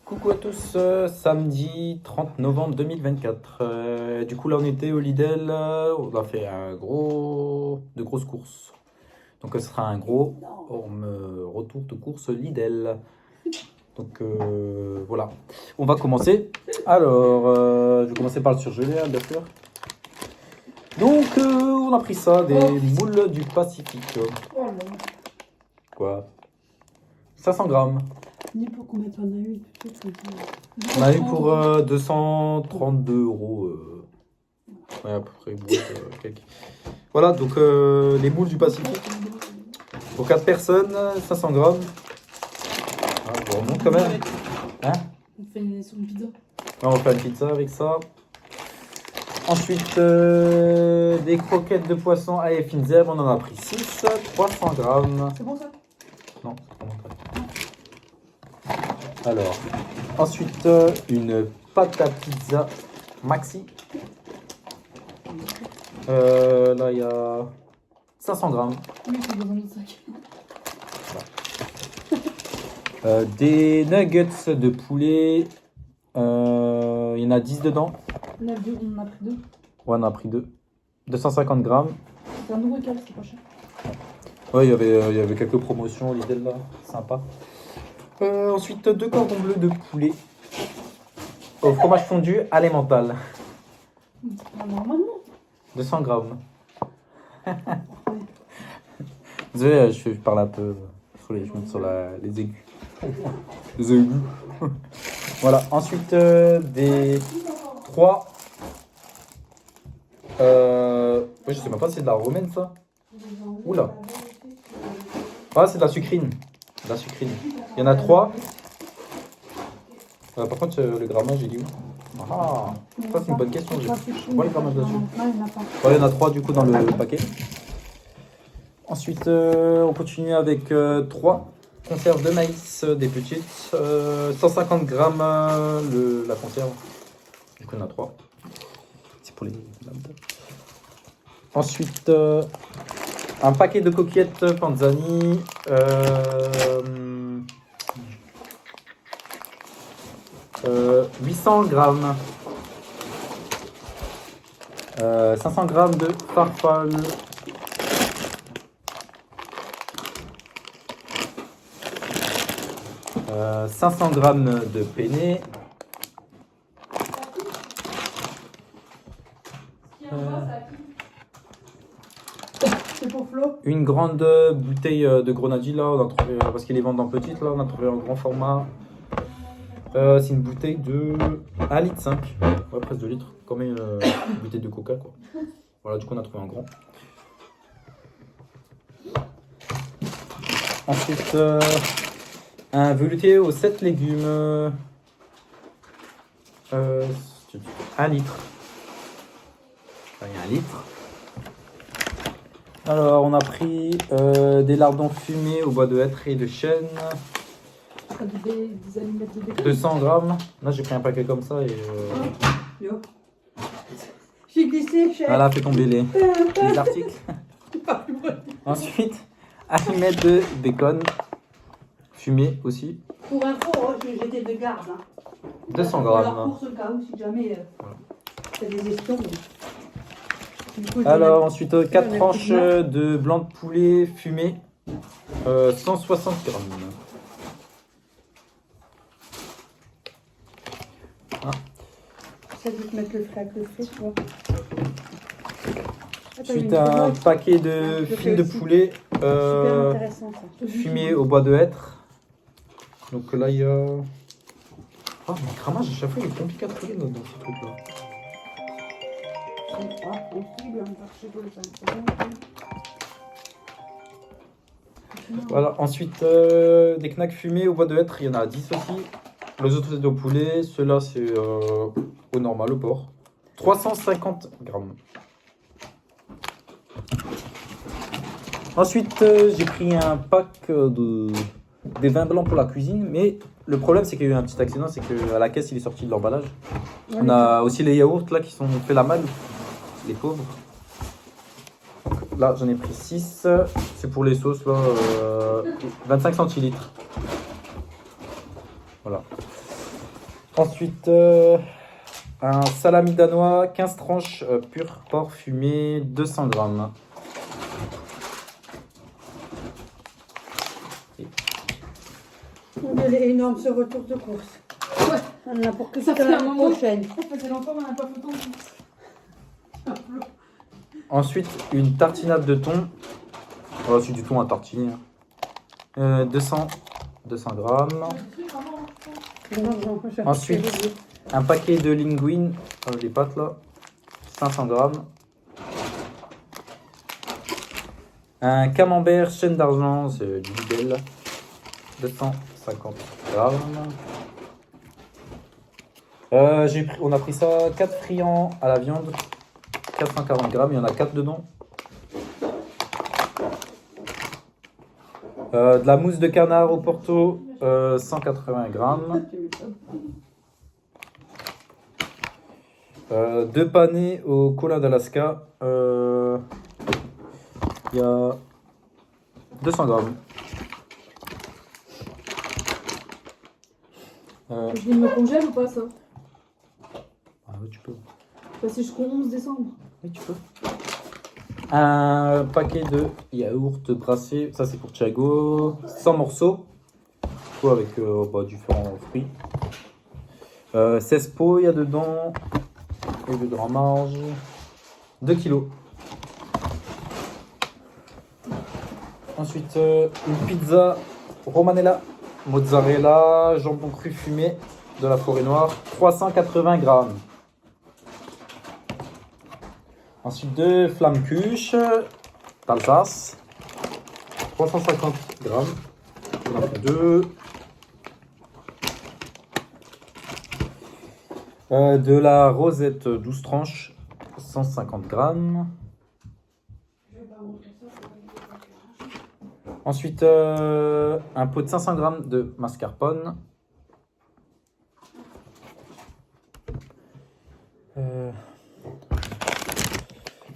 Coucou à tous, samedi 30 novembre 2024. Du coup là on était au Lidl, on a fait de grosses courses. Donc ce sera un gros retour de course Lidl. Donc voilà, on va commencer. Alors, je vais commencer par le surgelé, hein, bien sûr. Donc on a pris ça, des moules du Pacifique. Oh là. Quoi? 500 grammes. Dis pour combien t'en as eu On a eu pour 232 euros. Ouais, à peu près. Quelques. Voilà, donc les moules du Pacifique. Pour 4 personnes, 500 grammes. Ah, bon, remonte quand même. Hein? On fait une pizza. On va faire une pizza avec ça. Ensuite, des croquettes de poisson à fines herbes. On en a pris 6, 300 grammes. C'est bon ça? Non, c'est pas mon truc. Alors, ensuite, une pâte à pizza maxi. Là, il y a 500 grammes. Oui, c'est dans un autre sac. Des nuggets de poulet. Il y en a 10 dedans. On a pris deux. Ouais, on en a pris 2. 250 grammes. C'est un euro et quelques, c'est pas cher. Ouais, il y avait quelques promotions au Lidl là. Sympa. Ensuite, 2 cordons bleus de poulet. Au fromage fondu à l'emmental. Normalement. 200 grammes. Désolé, je parle un peu. Je monte sur les aigus. Les aigus. Voilà. Ensuite, des 3. Je sais même pas si c'est de la romaine ça. Oula. Ah, c'est de la sucrine. De la sucrine. Il y en a 3. Par contre, le grammage, il est où? Ah, ça c'est une bonne question. Je vois le grammage là-dessus. Ouais, il y en a 3 du coup dans le paquet. Ensuite, on continue avec 3 conserves de maïs, des petites. 150 grammes la conserve. Du coup, il y en a 3. C'est pour les. Ensuite, un paquet de coquillettes Panzani. 800 grammes. 500 grammes de farfalle. 500 grammes de penne. C'est pour Flo. Une grande bouteille de grenadine là, on a trouvé, parce qu'ils les vendent en petite là, on a trouvé en grand format. C'est une bouteille de 1,5 litre. Ouais, presque 2 litres. Comme une bouteille de coca quoi. Voilà, du coup on a trouvé en grand. Ensuite, un velouté aux 7 légumes. 1 litre. Enfin, il y a 1 litre. Alors, on a pris des lardons fumés au bois de hêtre et de chêne. Des allumettes de bacon. 200 grammes. Là, j'ai pris un paquet comme ça et. Yo. J'ai glissé, chef. Voilà, fait tomber les articles. Ensuite, allumettes de bacon. Fumé aussi. Pour info, j'étais de garde. 200 Alors, grammes. pour ce cas où, si jamais t'as des espions. Alors, ensuite, 4 tranches de blanc de poulet fumé. 160 grammes. Ça veut te mettre le frais avec le frais, tu vois. Ensuite, un paquet de fils de poulet Super intéressant ça. fumé au bois de hêtre. Donc là, il y a. Oh, mon cramage, à chaque fois, il est compliqué à trouver dans ce truc-là. C'est pas possible, hein, Voilà, ensuite, des knacks fumés au bois de hêtre, il y en a 10 aussi. Les autres, c'est au poulet. Ceux-là, c'est au normal, au porc. 350 grammes. Ensuite, j'ai pris un pack des vins blancs pour la cuisine. Mais le problème, c'est qu'il y a eu un petit accident. C'est qu'à la caisse, il est sorti de l'emballage. On a aussi les yaourts là qui sont fait la malle. Les pauvres. Donc, là, j'en ai pris 6. C'est pour les sauces, là. 25 centilitres. Voilà. Ensuite, un salami danois, 15 tranches, pur porc fumé, 200 grammes. Il est énorme ce retour de course. Ouais. On en a pour que Ça ça fait un la moment. prochaine. Ça faisait longtemps qu'on n'a pas fait autant. Ensuite, une tartinade de thon. Voilà, c'est du thon à tartiner. 200 grammes. Non, Ensuite, un paquet de linguine, les pâtes là, 500 grammes. Un camembert chaîne d'argent, c'est du Lidl, 250 grammes. On a pris ça, 4 friands à la viande, 440 grammes, il y en a 4 dedans. De la mousse de canard au Porto, 180 grammes. 2 panés au cola d'Alaska, il y a 200 grammes. Je me congèle ou pas ça? Ah oui, tu peux. Bah, c'est jusqu'au 11 décembre. Oui, tu peux. Un paquet de yaourt brassé, ça c'est pour Thiago, 100 morceaux, tout avec différents fruits. 16 pots, il y a dedans, et de grand marge, 2 kilos. Ensuite, une pizza romanella, mozzarella, jambon cru fumé de la Forêt Noire, 380 grammes. Ensuite, 2 flammes cuches d'Alsace, 350 grammes. On en a pris 2. De la rosette 12 tranches, 150 grammes. Ensuite, un pot de 500 grammes de mascarpone.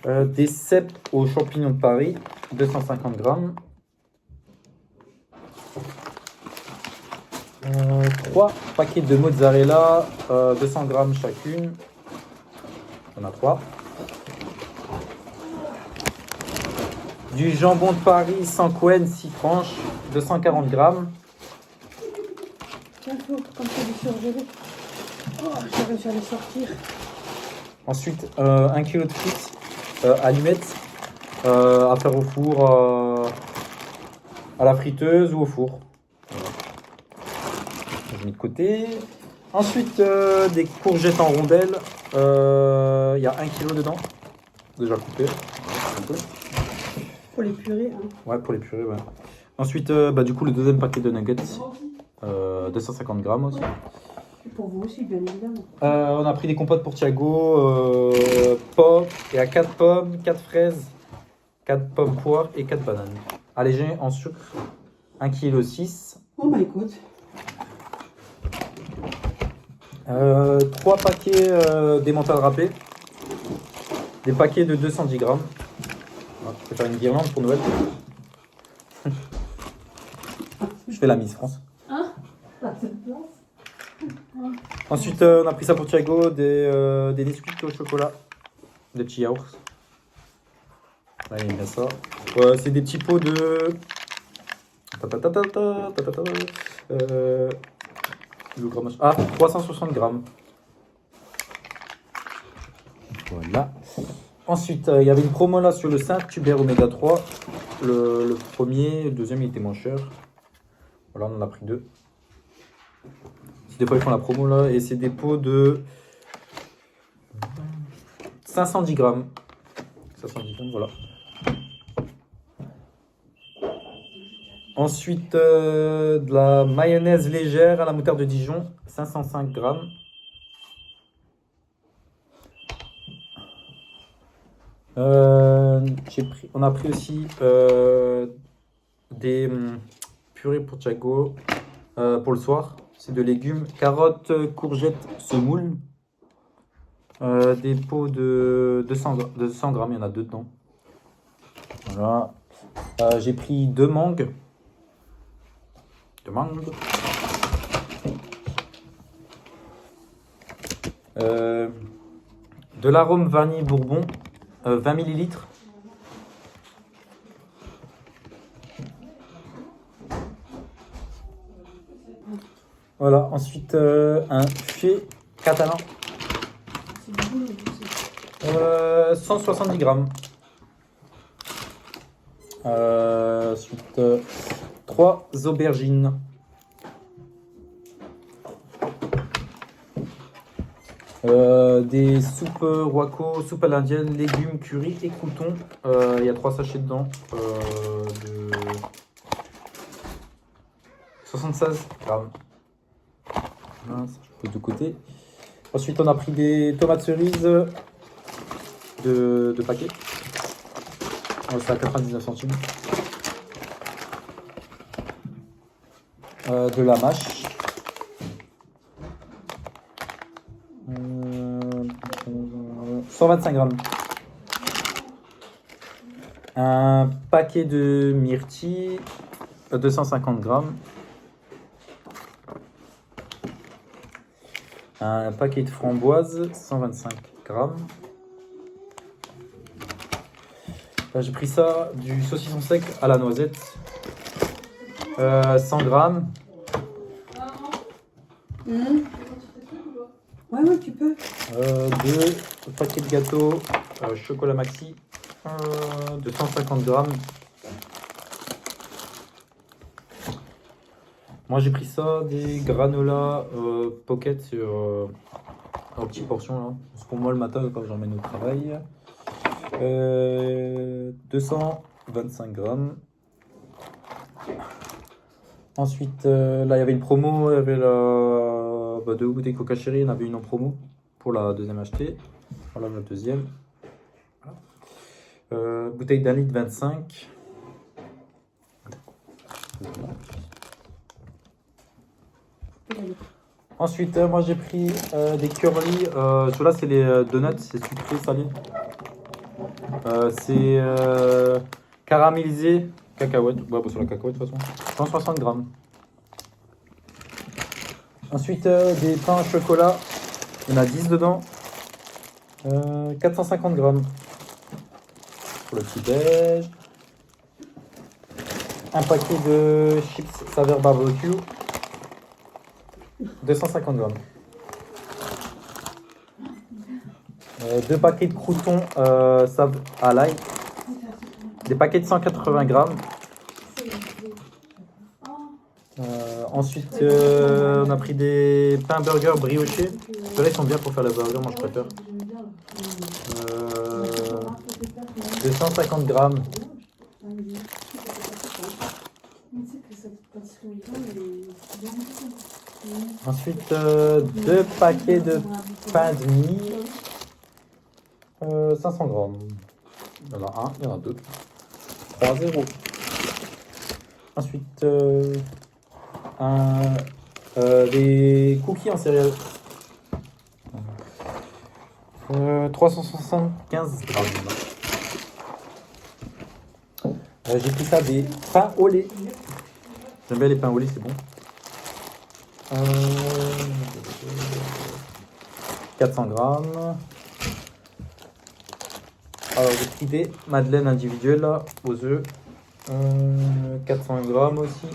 Des cèpes aux champignons de Paris, 250 grammes. 3 paquets de mozzarella, 200 grammes chacune. On a 3. Du jambon de Paris sans couenne, 6 tranches, 240 grammes. Tiens, faut, comme c'est du surgelé. Oh, j'ai réussi à les sortir. Ensuite, 1 kg de frites allumettes à faire au four, à la friteuse ou au four. Voilà. Je mets de côté. Ensuite, des courgettes en rondelles. Il y a 1 kg dedans, déjà coupé. Pour les purées. Hein. Ouais, pour les purées, ouais. Ensuite, du coup, le deuxième paquet de nuggets, 250 grammes aussi. Et pour vous aussi, bien évidemment. On a pris des compotes pour Thiago, pommes, et à 4 pommes, 4 fraises, 4 pommes poires et 4 bananes. Allégé en sucre, 1,6 kg. Oh my god. 3 paquets d'émental râpé, des paquets de 210 grammes. Je vais faire une guirlande pour Noël. Je fais la Miss France. Hein? Ensuite, on a pris ça pour Thiago, des biscuits au chocolat, des petits yaourts. Là, il aime bien ça. C'est des petits pots de... le grammage. Ah, 360 grammes. Voilà. Ensuite, il y avait une promo là sur le Saint-Hubert Oméga 3. Le premier, le deuxième, il était moins cher. Voilà, on en a pris 2. Des fois, ils font la promo là. Et c'est des pots de 510 grammes. 510 grammes, voilà. Ensuite, de la mayonnaise légère à la moutarde de Dijon, 505 grammes. On a pris aussi des purées pour Thiago pour le soir. C'est de légumes, carottes, courgettes, semoule. Des pots de 200 grammes, il y en a 2 dedans. Voilà. J'ai pris 2 mangues. De l'arôme vanille bourbon, 20 millilitres. Voilà, ensuite un fée catalan, 170 grammes. Ensuite 3 aubergines. Des soupes Roaco, soupe à l'indienne, légumes, curry et croutons. Il y a 3 sachets dedans. De 76 grammes. Voilà, ça, je pose de côté. Ensuite, on a pris des tomates cerises de paquet. C'est à 99 centimes. De la mâche. 125 grammes. Un paquet de myrtilles, 250 grammes. Un paquet de framboises, 125 grammes. J'ai pris ça, du saucisson sec à la noisette, 100 grammes. Ouais, tu peux. 2 paquets de gâteaux chocolat maxi, 250 grammes. Moi j'ai pris ça, des granola pocket en petites portions là. C'est pour moi le matin quand j'emmène au travail. 225 grammes. Ensuite là il y avait une promo, il y avait 2 bouteilles Coca Cherry, il y en avait une en promo pour la deuxième achetée. Voilà la deuxième. Voilà. Bouteille d'1 litre 25. Ensuite, moi j'ai pris des curly. Ceux-là, c'est les donuts, c'est sucré salé. C'est caramélisé, cacahuète. Ouais, bon, c'est la cacahuète de toute façon. 160 grammes. Ensuite, des pains au chocolat. Il y en a 10 dedans. 450 grammes. Pour le petit déj. Un paquet de chips saveur barbecue. 250 grammes. 2 paquets de croutons à l'ail. Des paquets de 180 grammes. Ensuite, on a pris des pains burgers briochés. Ceux-là, ils sont bien pour faire le burger, moi je préfère. 250 grammes. Ensuite, 2 paquets de pain de mie, 500 grammes. Il y en a un, il y en a deux. 3,0. Ensuite, des cookies en céréales. 375 grammes. J'ai pris ça des pains au lait. J'aime bien les pains au lait, c'est bon. 400 grammes. Alors j'ai pris des madeleines individuelles là, aux œufs. 400 grammes aussi.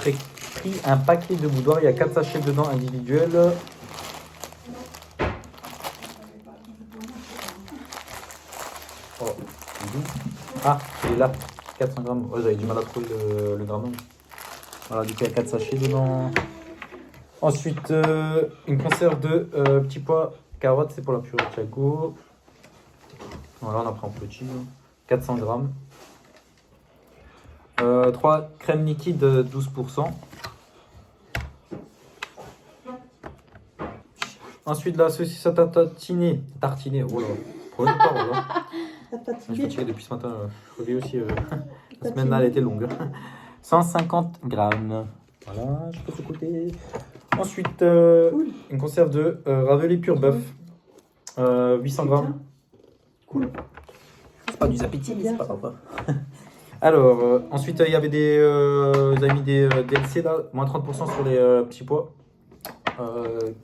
Pris un paquet de boudoir, il y a 4 sachets dedans individuels. Oh. Ah, il est là, 400 grammes. Oh, j'avais du mal à trouver le grammage. Voilà, du coup il y a 4 sachets dedans. Ensuite, une conserve de petits pois, carottes, c'est pour la purée de Thiago. Voilà, on a pris en petit, 400 grammes. 3 crèmes liquides 12%. Ensuite, la saucisse à tartiner. Oh là, problème de parole, hein. Je suis fatigué depuis ce matin. Je reviens aussi. La semaine là, elle était longue. 150 grammes. Voilà, je peux ce côté. Ensuite, une conserve de ravioli pur bœuf. 800 grammes. Cool. C'est pas du appétit, mais c'est pas grave. Alors, ensuite, il y avait des. Vous avez mis des DLC là, moins 30% sur les petits pois.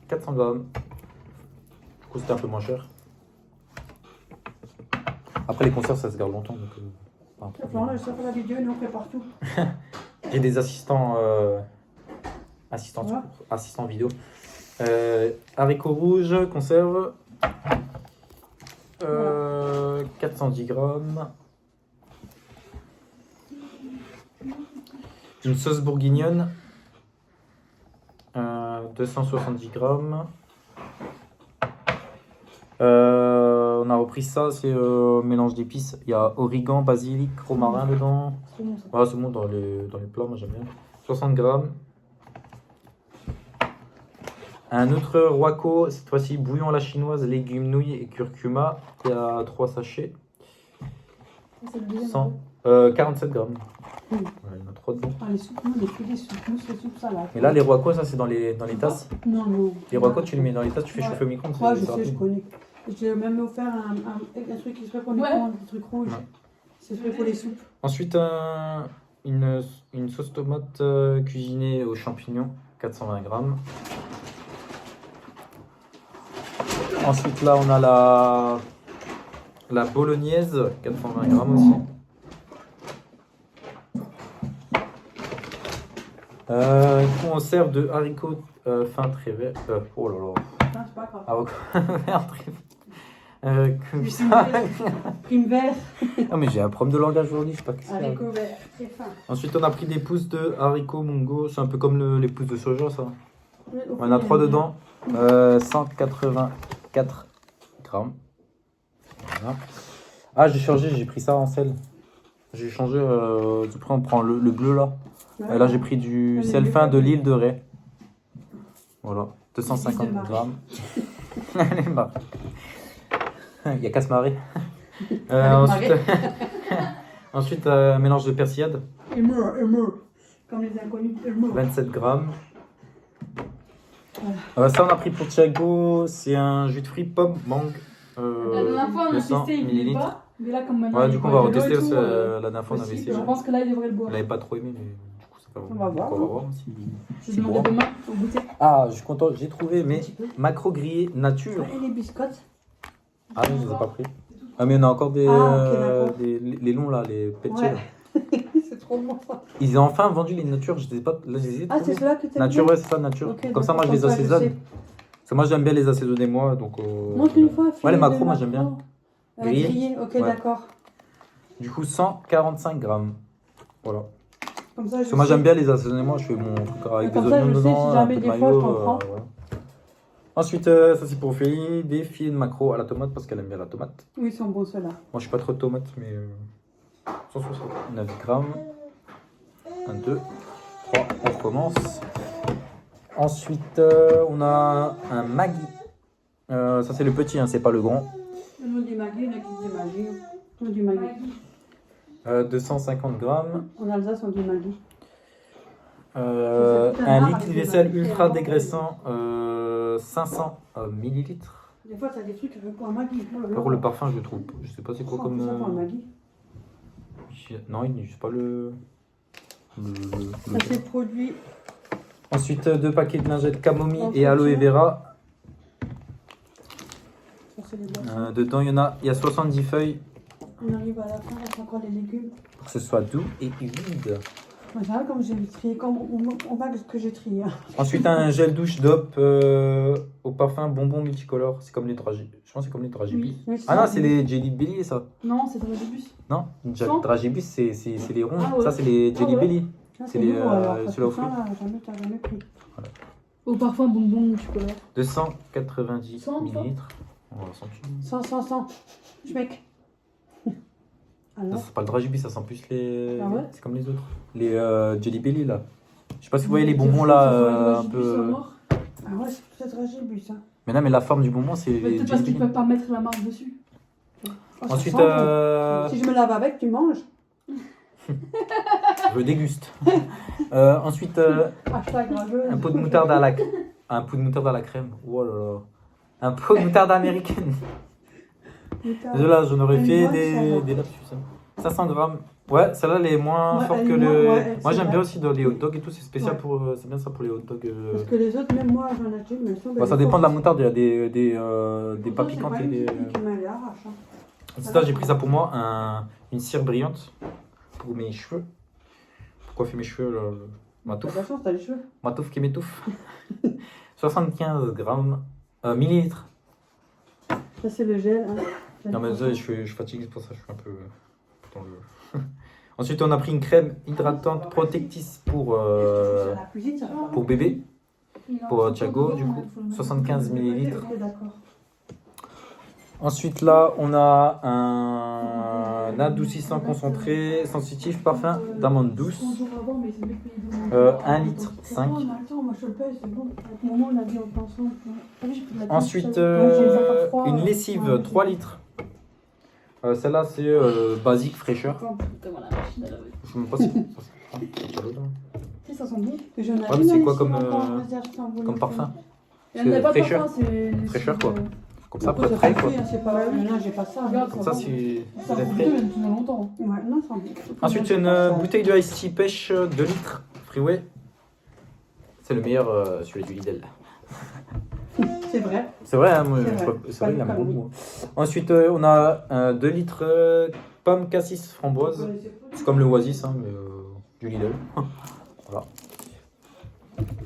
400 grammes. Du coup, c'était un peu moins cher. Après, les conserves, ça se garde longtemps. Donc, pas un problème. Florent, là, je sais faire la vidéo, nous on fait partout. J'ai des assistants. Ouais. Assistants vidéo. Haricots rouges, conserve. 410 grammes. Une sauce bourguignonne. 270 grammes. On a repris ça, c'est mélange d'épices. Il y a origan, basilic, romarin dedans. C'est bon ça. Voilà, c'est bon dans les plats, moi j'aime bien. 60 grammes. Un autre Roico, cette fois-ci bouillon à la chinoise, légumes, nouilles et curcuma. Il y a 3 sachets. C'est le deuxième. 100, 47 grammes. Mm. Ouais, il y en a 3 dedans. Ah, les soupes, nous, les filets soupes, nous, c'est soupe salade. Mais là, les Roico, ça c'est dans les tasses. Non, non. Les Roico, tu les mets dans les tasses, tu fais Ouais. chauffer au micro-ondes. Ouais, c'est je sais, rapide. je connais. J'ai même offert un truc qui se fait pour les Ouais. coins, un truc rouge. Ouais. C'est fait pour les soupes. Ensuite, une sauce tomate cuisinée aux champignons, 420 grammes. Ensuite, là, on a la bolognaise, 420 grammes aussi. Une conserve de haricots fins très verts. Oh là là. Non, c'est pas grave. Haricots verts très comme Les ça. prime vert, Ah, mais j'ai un problème de langage aujourd'hui, je sais pas ce que c'est. haricots verts, très fin. Ensuite, on a pris des pousses de haricots mongo. C'est un peu comme les pousses de soja, ça. Au On en a fond, 3 il y a dedans. 184 grammes. Voilà. Ah, j'ai changé, j'ai pris ça en sel. J'ai changé. Après, on prend le bleu là. bien. Et là, j'ai pris du Elle est sel bien fin de faite. l'île de Ré. Voilà. 250 L'île de Marie. grammes. Elle est marre. Il n'y a qu'à se marrer. Avec Ensuite, mélange de persillade. Humour. Comme les inconnus, humour. 27 grammes. Ça, on a pris pour Thiago. C'est un jus de fruits pomme mangue. La dernière fois, on a 200 testé, il voulait millilitres. pas. Mais là, comme maintenant, Ouais, il du coup, on boit va de l'eau et retester tout, aussi. La dernière fois, on avait possible, essayé. Je pense que là, il devrait le boire. Elle n'avait pas trop aimé, mais du coup, ça va. On va voir, Donc, on va voir si. Je c'est vais demander bon. demain au goûter. Ah, je suis content, j'ai trouvé Un mes petit peu. macros grillés nature. Et les biscottes. Ah non, je les ai pas pris. Ah, mais il y en a encore des. Ah, ok, d'accord. Les longs là, les petits. Ouais. là. C'est trop bon ça. Ils ont enfin vendu les natures, je les ai pas. Là, je les ai Ah, c'est trouvés. ceux-là que tu as Nature, ouais, c'est ça, nature. Ok, Comme ça, moi, je d'accord, les comme ça, je assaisonne. sais. Parce que moi, j'aime bien les assaisonner, moi. Donc, Montre une fois. Ouais, les filet macros, de moi, j'aime bien. macros. Grillés. Grillés, ok, Ouais. d'accord. Du coup, 145 grammes. Voilà. Comme ça, Parce que moi, j'aime bien les assaisonner, moi. Je fais mon truc avec Comme des ça, oignons je sais, dedans, si un jamais peu de des fois, mayo. je t'en prends. Voilà. Ensuite, ça, c'est pour Ophélie. Des filets de macros à la tomate parce qu'elle aime bien la tomate. Oui, ils sont bons ceux-là. Moi, je suis pas trop de tomates, mais 169 grammes. 1, 2, 3, on recommence. Ensuite, on a un Maggi. Ça, c'est le petit, hein, c'est pas le grand. Le nom du Maggi, il y en a qui disent Maggi. On dit Maggi. 250 grammes. En Alsace, on dit Maggi. Un liquide vaisselle ultra dégraissant, 500 millilitres. Des fois, t'as des trucs avec un Maggi. Oh là là. Pour le parfum, je le trouve. Je sais pas c'est quoi On comme. fait ça pour un Maggi. Non, il n'y a juste pas le. Ça, c'est le produit. Ensuite, 2 paquets de lingettes camomille En et aloe fonction. vera. Ça, c'est les boissons. Dedans, il y a 70 feuilles On arrive à la fin, il reste encore les légumes. pour que ce soit doux et vide. Moi, ça va, comme j'ai trié, comme on va ce que j'ai trié. Hein. Ensuite, un gel douche DOP au parfum bonbon multicolore. C'est comme les dragibus. Je pense que c'est comme les dragibus. Oui, Ah non, c'est les Jelly Belly, ça. Non, c'est dans le bus. Non, Non. dragibus, c'est les ronds. Ah ouais. Ça, c'est les Jelly Ah ouais. Belly. Ah, C'est les, nouveau, alors, parce celui-là au que ça, fruit. là, t'as jamais pris. Au parfum bonbon multicolore. 290 100, millilitres. On va sentir. 100. Schmeck. Ça, Alors, c'est pas le dragibus, ça sent plus les. Ah ouais. C'est comme les autres. Les Jelly Belly, là. Je sais pas si vous voyez les bonbons là, un peu. ah ouais, c'est peut-être dragibus, hein. Mais non, mais la forme du bonbon, c'est Mais les peut-être parce Jelly que tu Belly. peux pas mettre la marque dessus. Oh, ça Ensuite, sent bon. Si je me lave avec, tu manges. je déguste. Ensuite, Hashtag rageuse. un pot de moutarde à la crème. Oh là là. Un pot de moutarde américaine. Moutarde. Là, j'en aurais Une fait bonne, ça va. des lapsus. Hein. 500 grammes. Ouais, celle-là, elle est moins Ouais, forte elle que est moins- le. ouais, Moi, c'est j'aime vrai. bien aussi dans les hot dogs et tout. C'est spécial Ouais. pour. C'est bien ça pour les hot dogs. Parce que les autres, même moi, j'en achète, mais elles sont Bah, ça dépend de la moutarde. Il y a des pas piquantes et des. Qui m'a l'air arrache. C'est ça, j'ai pris ça pour moi. Une cire brillante pour mes cheveux. Pour coiffer mes cheveux. Ma De toute touffe. façon, t'as les cheveux. Ma touffe qui m'étouffe. 75 grammes. Millilitres. Ça, c'est le gel. Hein. Non, mais ça, je suis fatigué, c'est pour ça que je suis un peu dans le. Ensuite, on a pris une crème hydratante protectrice pour La cuisine, ça va. pour bébé. Pour Thiago, du coup, 75 ml. Ok, d'accord. Ensuite, là, on a un adoucissant concentré sensitif parfum d'amande douce. 1 litre 5. Attends, moi je le paye, c'est bon. À un moment, on a dit on pense ensemble. Ah oui, j'ai pris de la Ensuite, douche, ça. J'ai les affaires froides. une lessive Ouais, 3 litres. Celle-là, c'est basique fraîcheur. Comment la machine à laver. Je sais même pas si. Ah, c'est pas l'autre, hein. Si, ça sent bon. Et j'en ai mais une c'est dans quoi les comme, ciments, encore, vas-y, achète un volume. Comme parfum. Il n'y en a pas de fraîcheur. parfum, c'est. Fraîcheur, quoi. Comme ça, Pourquoi après, ça frais, fait quoi. frais, hein, c'est pas vrai. Non, j'ai pas ça. Regarde, Comme ça, c'est Ça c'est fait frais. deux, même pendant longtemps. Ouais, non, ça me Ensuite, une bouteille de Ice Tea pêche 2 litres. Freeway. C'est le meilleur, celui du Lidl. C'est vrai. C'est vrai, hein, moi, C'est vrai. c'est vrai, il aime Pas beaucoup. Ensuite, on a 2 litres pomme cassis framboise. C'est comme le Oasis, hein, mais du Lidl. Voilà.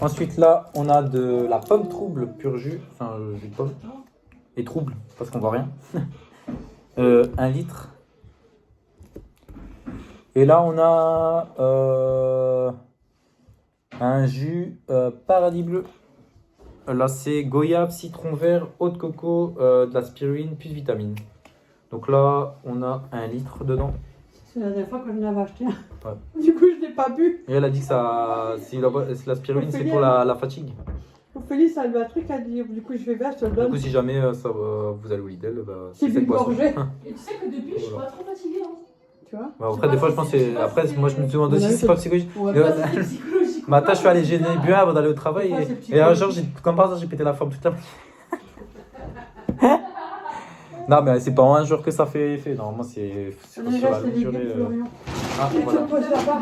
Ensuite, là, on a de la pomme trouble pur jus. Enfin, jus de pomme. Et trouble, parce qu'on voit rien. 1 litre. Et là, on a un jus paradis bleu. Là, c'est goyave, citron vert, eau de coco, de la spiruline, plus de vitamines. Donc là, on a 1 litre dedans. C'est la dernière fois que je l'avais acheté. Ouais. Du coup, je l'ai pas bu. Et elle a dit que ça, c'est la spiruline, c'est pour la fatigue. Ophélie, ça lui a un truc à dire. Du coup, je vais vers, je te le Du donne. coup, si jamais vous allez au Lidl, bah, C'est cette du boisson. gorgé. Et tu sais que depuis, je suis pas trop fatiguée. Hein. Tu vois. Bah, après, des fois, je pense que c'est. Après, moi, je me demande aussi si c'est pas psychologique. Ouais, Euh, pas si c'est psychologique. Matin, je suis allé gêner bien avant d'aller au travail. Des fois, c'est Et psychologique. un jour, comme par hasard, j'ai pété la forme toute la Non, mais c'est pas en un jour que ça fait effet. Normalement, c'est sur Déjà, la c'est longue durée. légumes, Florian. Ah, Et voilà. tu poses là-bas.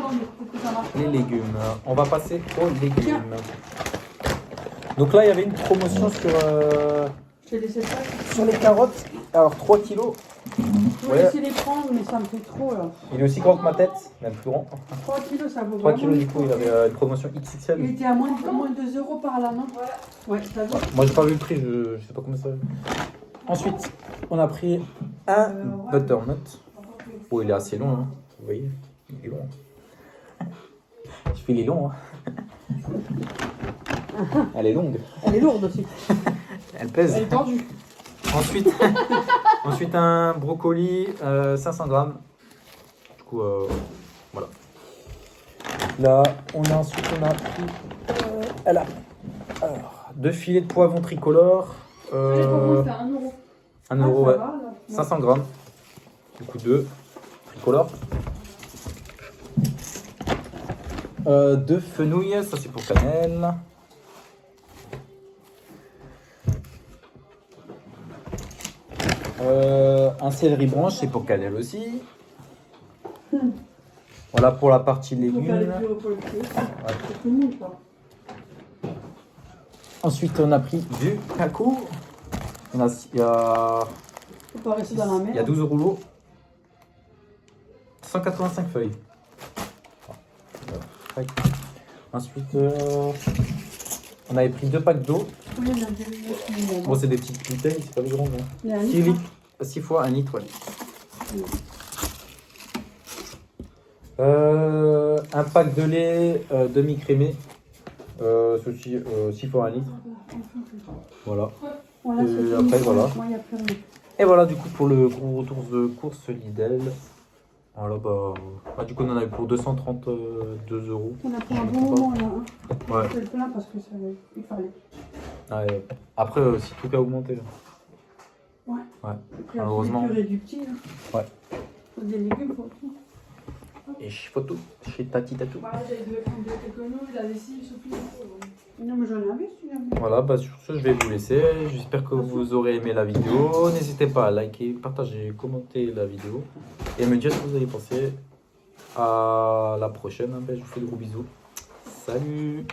Les légumes. On va passer aux légumes. Donc là, il y avait une promotion Je t'ai laissé ça. sur les carottes. Alors, 3 kilos. Je vais Ouais. essayer de les prendre, mais ça me fait trop là. Il est aussi grand que ma tête, même plus grand. 3 kilos, ça vaut 3 vraiment kilos, du le coup, coup. il avait une promotion Il XXL. était à moins de 2 € par là, non? Ouais, t'as vu. Moi, j'ai pas vu le prix, je sais pas combien ça. Ensuite, on a pris un butternut. Oh, il est assez long, hein. Vous voyez, il est long. Je fais les longs, hein. Elle est longue. Elle est lourde aussi. Elle pèse. Elle est tendue. Ensuite, ensuite un brocoli, 500 grammes. Du coup, voilà. Là, on a pris alors, 2 filets de poivrons tricolores. Pour moi, c'est 1 euro. 1 euro, Ah, ça ouais. va, là. 500 grammes. Du coup, 2 tricolores. 2 fenouilles, ça c'est pour cannelle. Un céleri branche, c'est pour cannelle aussi. Voilà pour la partie Faut faire les légumes. bureaux pour le pied. C'est tout le monde, quoi. Ensuite, on a pris du cacao. Il y a, Faut pas rester dans la mer. il y a 12 rouleaux. 185 feuilles. Tac. Ensuite, on avait pris 2 packs d'eau. Oui, il y en a deux. Bon, c'est des petites bouteilles, c'est pas des grandes. Hein. Il y a un 6 litre. litres, 6 fois 1 litre, ouais. Un pack de lait demi-crémé. Ceci, 6 fois 1 litre. Voilà. Voilà, Et c'est fini. après, voilà. Moi, il n'y a plus rien. Et voilà, du coup, pour le gros retour de course Lidl. Voilà, bah, du coup, on en avait pour 232 euros. On a pris un bon moment là. Hein. Ouais. Je le plains parce que ça, il fallait. Ouais. Après, si tout a augmenté. Ouais. Ouais. J'ai pris Malheureusement. un purée du petit. Là. Ouais. Faut des légumes pour tout. Et chez Photo, chez Tati Tatou. Bah, j'avais de quelques nouilles, la lessive, surtout. Non, mais j'en avais celui-là. Voilà, bah sur ce, je vais vous laisser. J'espère que vous aurez aimé la vidéo. N'hésitez pas à liker, partager, commenter la vidéo et me dire ce que vous avez pensé. À la prochaine. Ben, je vous fais de gros bisous. Salut!